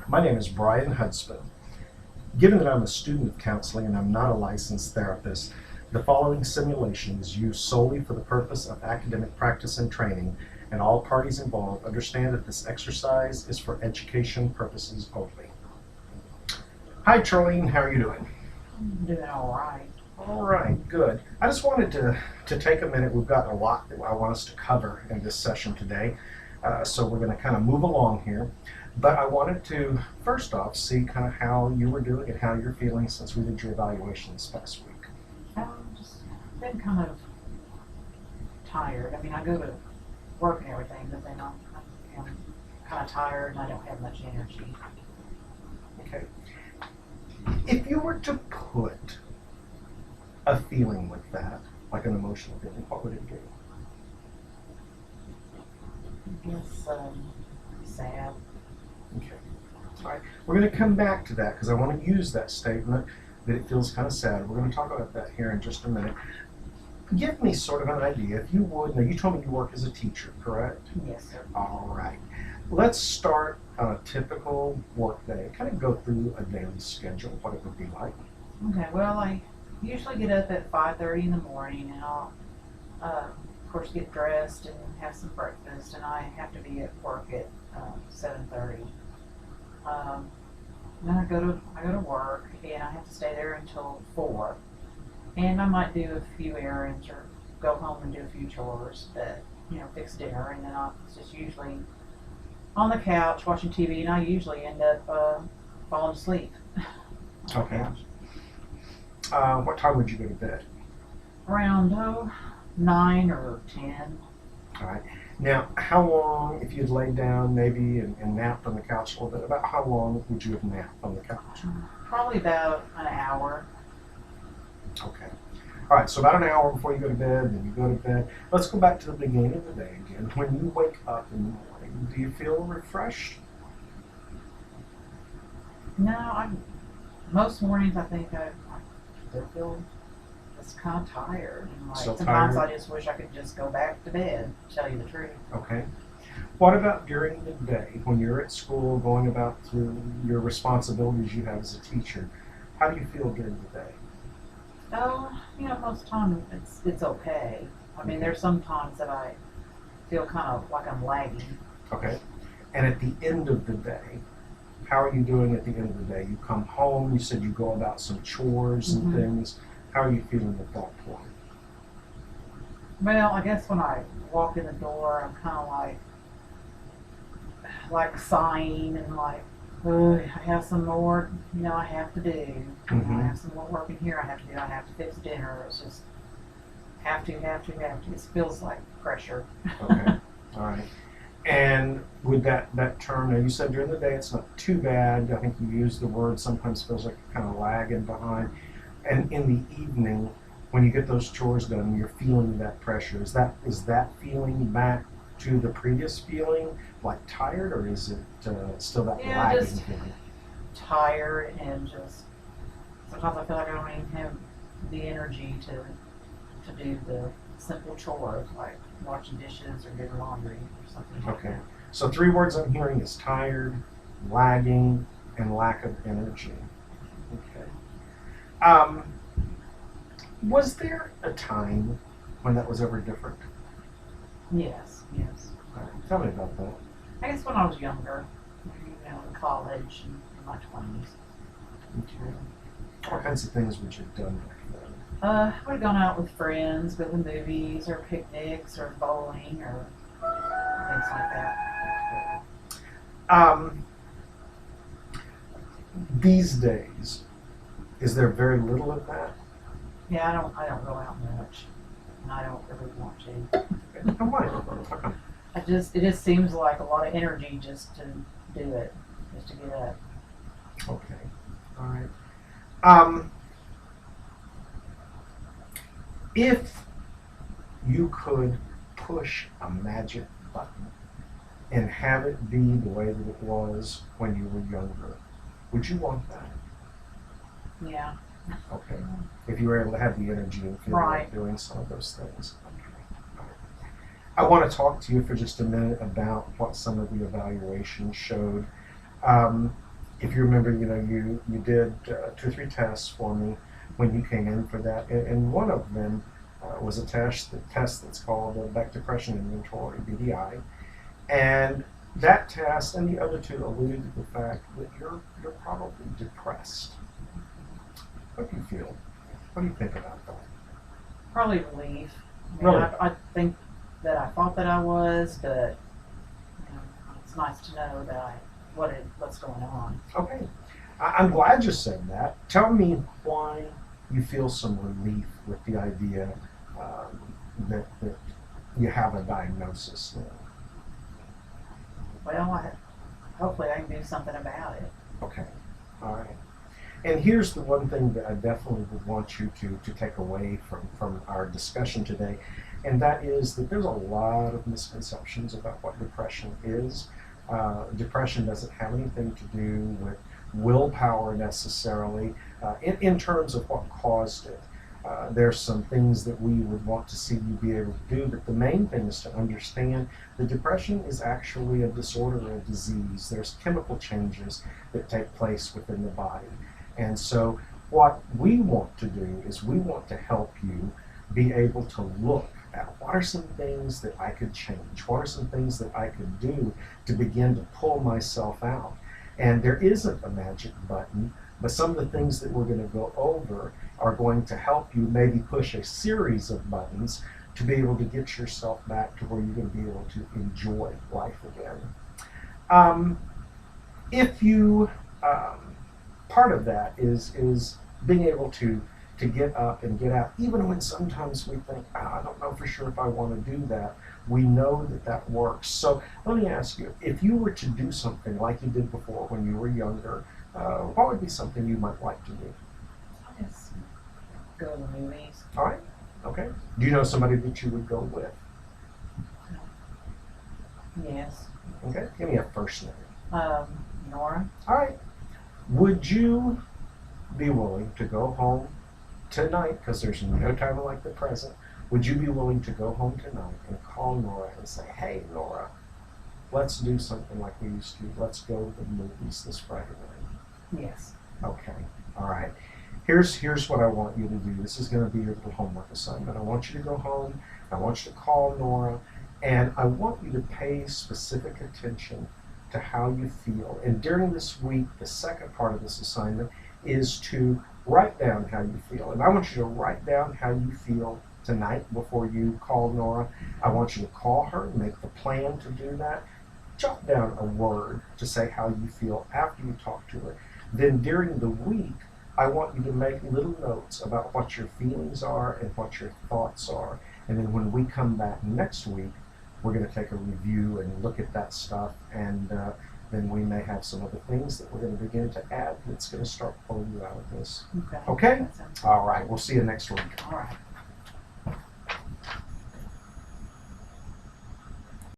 My name is Brian Hudspeth. Given that I'm a student of counseling and I'm not a licensed therapist, the following simulation is used solely for the purpose of academic practice and training, and all parties involved understand that this exercise is for education purposes only. Hi, Charlene. How are you doing? I'm doing all right. All right, good. I just wanted to take a minute. We've got a lot that I want us to cover in this session today, so we're going to kind of move along here. But I wanted to, first off, see kind of how you were doing and how you're feeling since we did your evaluation this past week. Just been kind of tired. I mean, I go to work and everything, but then I'm kind of tired and I don't have much energy. Okay. If you were to put a feeling with that, like an emotional feeling, what would it be? I guess sad. Okay. All right. We're going to come back to that because I want to use that statement that it feels kind of sad. We're going to talk about that here in just a minute. Give me sort of an idea, if you would. Now, you told me you work as a teacher, correct? Yes, sir. All right. Let's start on a typical work day. Kind of go through a daily schedule, what it would be like. Okay, well, I usually get up at 5:30 in the morning and I'll, of course, get dressed and have some breakfast, and I have to be at work at 7:30. Then I go to work and I have to stay there until 4. And I might do a few errands or go home and do a few chores, but fix dinner, and then I'm just usually on the couch watching TV, and I usually end up falling asleep. Okay. What time would you go to bed? Around 9 or 10. All right. Now, how long, if you'd laid down maybe and napped on the couch a little bit, about how long would you have napped on the couch? Probably about an hour. Okay. All right, so about an hour before you go to bed, then you go to bed. Let's go back to the beginning of the day again. When you wake up in the morning, do you feel refreshed? No, most mornings I think I still feel just kind of tired. And So sometimes tired? I just wish I could just go back to bed, to tell you the truth. Okay. What about during the day when you're at school, going about through your responsibilities you have as a teacher? How do you feel during the day? Most of the time it's okay. I mean, there's some times that I feel kind of like I'm lagging. Okay. And at the end of the day, how are you doing at the end of the day? You come home, you said you go about some chores and things. How are you feeling at that point? Well, I guess when I walk in the door, I'm kind of like sighing and like, I have some more, I have to do. I have some more work in here I have to do. I have to fix dinner. It's just have to. It feels like pressure. Okay. All right. And with that term, now you said during the day it's not too bad. I think you used the word sometimes feels like kind of lagging behind. And in the evening, when you get those chores done, you're feeling that pressure. Is that feeling back to the previous feeling, like tired, or is it still that lagging just feeling? tired, and just sometimes I feel like I don't even have the energy to do the simple chores like washing dishes or doing laundry or something like Okay. that. So 3 words I'm hearing is tired, lagging, and lack of energy. Okay. Was there a time when that was ever different? Yes. All right. Tell me about that. I guess when I was younger, in college and in my 20s. Okay. What kinds of things would you have done back then? I would have gone out with friends, go to the movies or picnics or bowling or things like that. These days, is there very little of that? Yeah, I don't go out much, and I don't really want to. And why? How come? It just seems like a lot of energy just to do it, just to get up. Okay. All right. If you could push a magic button and have it be the way that it was when you were younger, would you want that? Yeah. Okay. If you were able to have the energy and feel Right. like doing some of those things. Okay. I want to talk to you for just a minute about what some of the evaluations showed. if you remember, you did 2 or 3 tests for me when you came in for that, and one of them was a test that's called the Beck Depression Inventory, BDI, and that test and the other two alluded to the fact that you're probably depressed. What do you feel? What do you think about that? Probably relief. I mean, Really? I think that I thought that I was, but it's nice to know that what's going on. Okay. I'm glad you said that. Tell me why you feel some relief with the idea that you have a diagnosis now. Well, hopefully I can do something about it. Okay. All right. And here's the one thing that I definitely would want you to take away from our discussion today, and that is that there's a lot of misconceptions about what depression is. Depression doesn't have anything to do with willpower necessarily in terms of what caused it. There's some things that we would want to see you be able to do, but the main thing is to understand that depression is actually a disorder or a disease. There's chemical changes that take place within the body. And so what we want to do is we want to help you be able to look at what are some things that I could change, what are some things that I could do to begin to pull myself out. And there isn't a magic button, but some of the things that we're going to go over are going to help you maybe push a series of buttons to be able to get yourself back to where you're going to be able to enjoy life again. If you, part of that is being able to get up and get out, even when sometimes we think, I don't know for sure if I want to do that. We know that works. So let me ask you, if you were to do something like you did before when you were younger, what would be something you might like to do? I just go to the movies. All right. Okay. Do you know somebody that you would go with? Yes. Okay. Give me a first name. Nora. All right. Would you be willing to go home tonight, because there's no time like the present, would you be willing to go home tonight and call Nora and say, hey, Nora, let's do something like we used to. Let's go to the movies this Friday night. Yes. Okay. All right. Here's what I want you to do. This is going to be your little homework assignment. I want you to go home. I want you to call Nora, and I want you to pay specific attention to how you feel. And during this week, the second part of this assignment is to write down how you feel. And I want you to write down how you feel tonight before you call Nora. I want you to call her, make the plan to do that. Jot down a word to say how you feel after you talk to her. Then during the week, I want you to make little notes about what your feelings are and what your thoughts are. And then when we come back next week, we're going to take a review and look at that stuff, and then we may have some other things that we're going to begin to add that's going to start pulling you out of this. Okay. Okay? That sounds good. All right. We'll see you next week. All right.